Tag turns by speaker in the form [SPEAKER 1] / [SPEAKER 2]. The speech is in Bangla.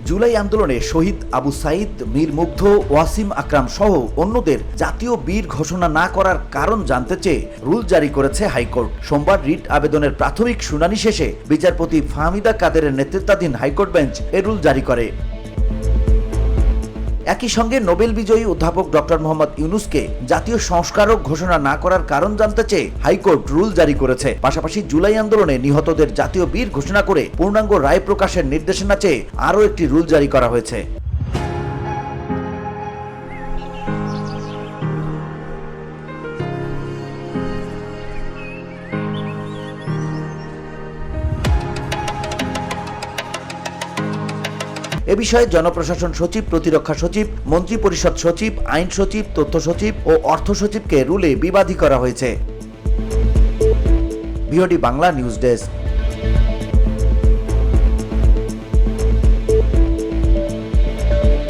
[SPEAKER 1] জুলাই আন্দোলনে শহীদ আবু সাইদ, মীর মুগ্ধ, ওয়াসিম আকরাম সহ অন্যদের জাতীয় বীর ঘোষণা না করার কারণ জানতে চেয়ে রুল জারি করেছে হাইকোর্ট। সোমবার রিট আবেদনের প্রাথমিক শুনানি শেষে বিচারপতি ফাহমিদা কাদেরের নেতৃত্বাধীন হাইকোর্ট বেঞ্চ এ রুল জারি করে। একই সঙ্গে নোবেল বিজয়ী অধ্যাপক ডক্টর মোহাম্মদ ইউনূসকে জাতীয় সংস্কারক ঘোষণা না করার কারণ জানতে চেয়ে হাইকোর্ট রুল জারি করেছে। পাশাপাশি জুলাই আন্দোলনে নিহতদের জাতীয় বীর ঘোষণা করে পূর্ণাঙ্গ রায় প্রকাশের নির্দেশনা চেয়ে আরও একটি রুল জারি করা হয়েছে। এ বিষয়ে জনপ্রশাসন সচিব, প্রতিরক্ষা সচিব, মন্ত্রিপরিষদ সচিব, আইন সচিব, তথ্য সচিব ও অর্থ সচিবকে রুলে বিবাদী করা হয়েছে। VOD Bangla news desk.